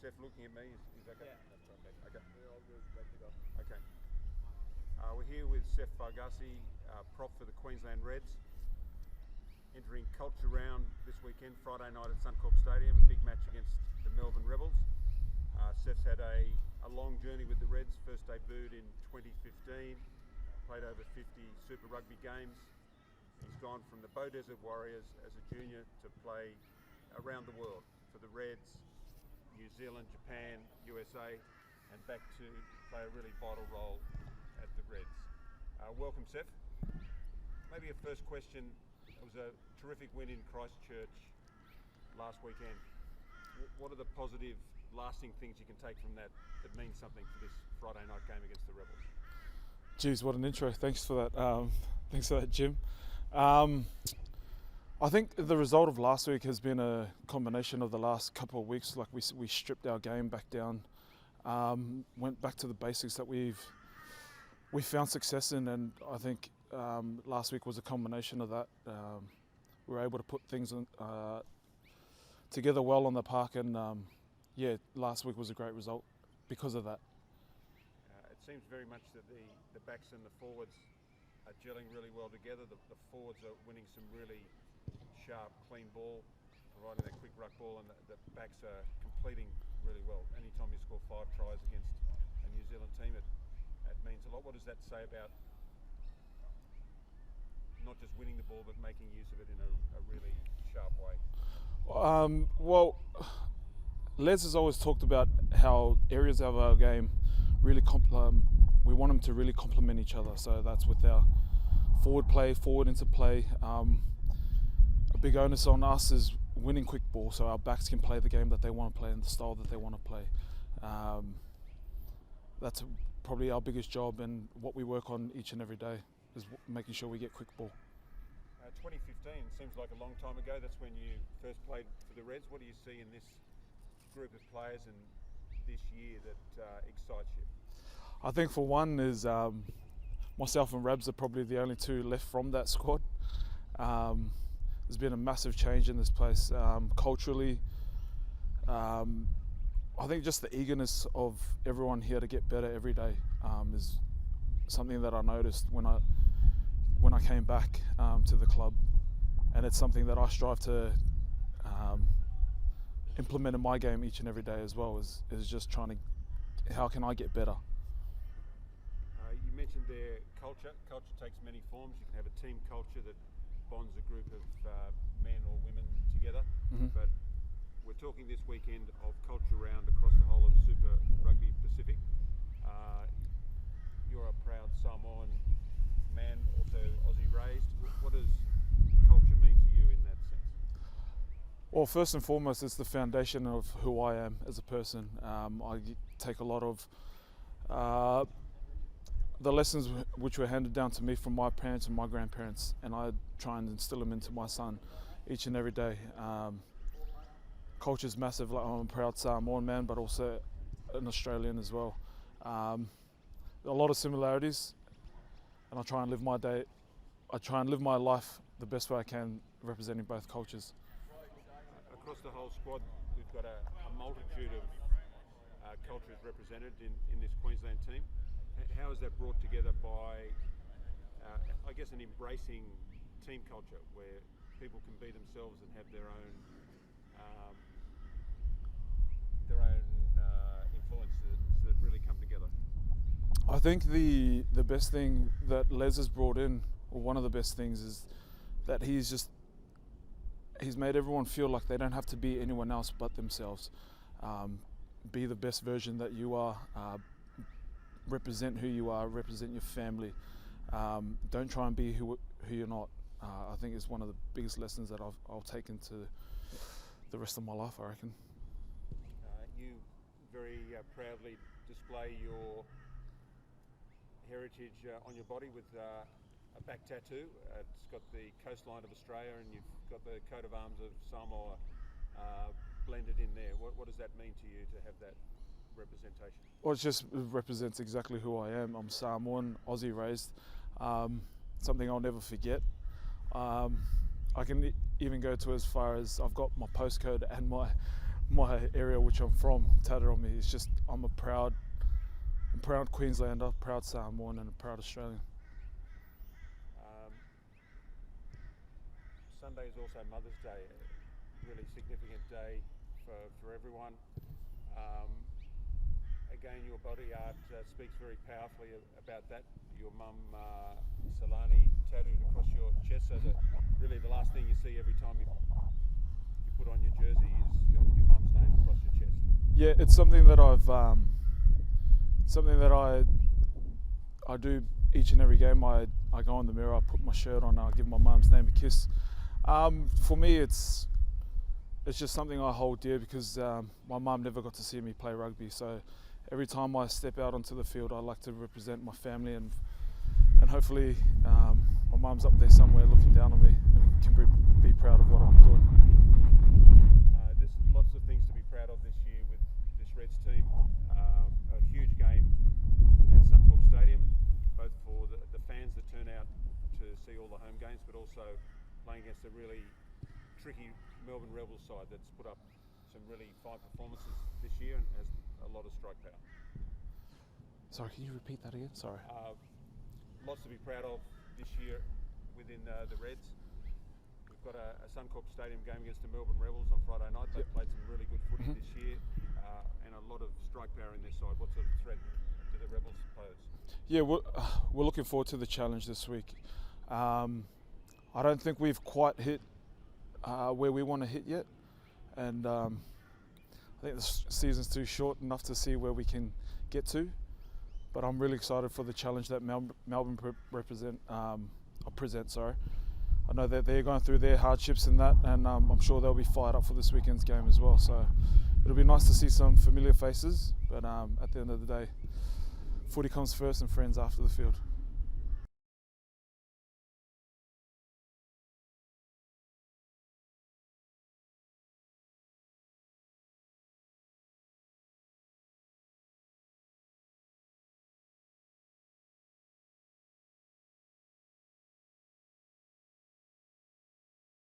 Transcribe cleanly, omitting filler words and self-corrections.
Sef looking at me? Is okay? Yeah, that's perfect. Okay. We're all good, ready to go. Okay. We're here with Sef Fa'agase, prop for the Queensland Reds, entering culture round this weekend, Friday night at Suncorp Stadium, a big match against the Melbourne Rebels. Sef's had a long journey with the Reds, first debuted in 2015, played over 50 Super Rugby games. He's gone from the Bow Desert Warriors as a junior to play around the world for the Reds, New Zealand, Japan, USA, and back to play a really vital role at the Reds. Welcome, Sef. Maybe a first question. It was a terrific win in Christchurch last weekend. What are the positive, lasting things you can take from that means something for this Friday night game against the Rebels? Geez, what an intro. Thanks for that. Thanks for that, Jim. I think the result of last week has been a combination of the last couple of weeks. Like we stripped our game back down, went back to the basics that we found success in, and I think last week was a combination of that. We were able to put things together well on the park, and last week was a great result because of that. It seems very much that the backs and the forwards are gelling really well together. The forwards are winning some really sharp, clean ball, providing that quick ruck ball, and the backs are completing really well. Anytime you score 5 tries against a New Zealand team, it means a lot. What does that say about not just winning the ball, but making use of it in a really sharp way? Well, Les has always talked about how areas of our game really we want them to really complement each other. So that's with our forward interplay. A big onus on us is winning quick ball, so our backs can play the game that they want to play and the style that they want to play. That's probably our biggest job, and what we work on each and every day is making sure we get quick ball. 2015 seems like a long time ago. That's when you first played for the Reds. What do you see in this group of players and this year that excites you? I think for one is myself and Rabs are probably the only two left from that squad. There's been a massive change in this place culturally. I think just the eagerness of everyone here to get better every day is something that I noticed when I came back to the club, and it's something that I strive to implement in my game each and every day as well. Is just trying to, how can I get better? You mentioned their culture. Culture takes many forms. You can have a team culture that bonds a group of men or women together, but we're talking this weekend of culture round across the whole of Super Rugby Pacific. You're a proud Samoan man, also Aussie raised. What does culture mean to you in that sense? Well, first and foremost, it's the foundation of who I am as a person. I take a lot of the lessons which were handed down to me from my parents and my grandparents, and I try and instill them into my son each and every day. Culture's massive. Like, I'm a proud Samoan man, but also an Australian as well. A lot of similarities, and I try and live my life the best way I can, representing both cultures. Across the whole squad, we've got a multitude of cultures represented in this Queensland team. How is that brought together by, I guess, an embracing team culture where people can be themselves and have their own influences that really come together? I think the best thing that Les has brought in, or one of the best things, is that he's made everyone feel like they don't have to be anyone else but themselves. Be the best version that you are. Represent who you are. Represent your family. Don't try and be who you're not. I think it's one of the biggest lessons that I'll take into the rest of my life, I reckon. You very proudly display your heritage on your body with a back tattoo. It's got the coastline of Australia, and you've got the coat of arms of Samoa blended in there. What does that mean to you to have that representation? Well, it represents exactly who I am. I'm Samoan, Aussie raised. Something I'll never forget. I can even go to as far as I've got my postcode and my area, which I'm from, tatted on me. It's just I'm a proud Queenslander, proud Samoan, and a proud Australian. Sunday is also Mother's Day, a really significant day for everyone. Again, your body art speaks very powerfully about that. Your mum, Solani, tattooed across your chest, so that really the last thing you see every time you put on your jersey is your mum's name across your chest. Yeah, it's something that I do each and every game. I go in the mirror, I put my shirt on, I give my mum's name a kiss. For me, it's just something I hold dear because my mum never got to see me play rugby. So every time I step out onto the field, I like to represent my family, and hopefully my mum's up there somewhere looking down on me and can be proud of what I'm doing. There's lots of things to be proud of this year with this Reds team. A huge game at Suncorp Stadium, both for the fans that turn out to see all the home games, but also playing against a really tricky Melbourne Rebels side that's put up some really fine performances this year and has a lot of strike power. Sorry, can you repeat that again? Sorry. Lots to be proud of this year within the Reds. We've got a Suncorp Stadium game against the Melbourne Rebels on Friday night. They played some really good footy this year, and a lot of strike power in their side. What sort of threat do the Rebels pose? Yeah, we're looking forward to the challenge this week. I don't think we've quite hit where we want to hit yet, and I think the season's too short enough to see where we can get to. But I'm really excited for the challenge that Melbourne present. I know that they're going through their hardships in that, and I'm sure they'll be fired up for this weekend's game as well. So it'll be nice to see some familiar faces, but at the end of the day, footy comes first and friends after the field.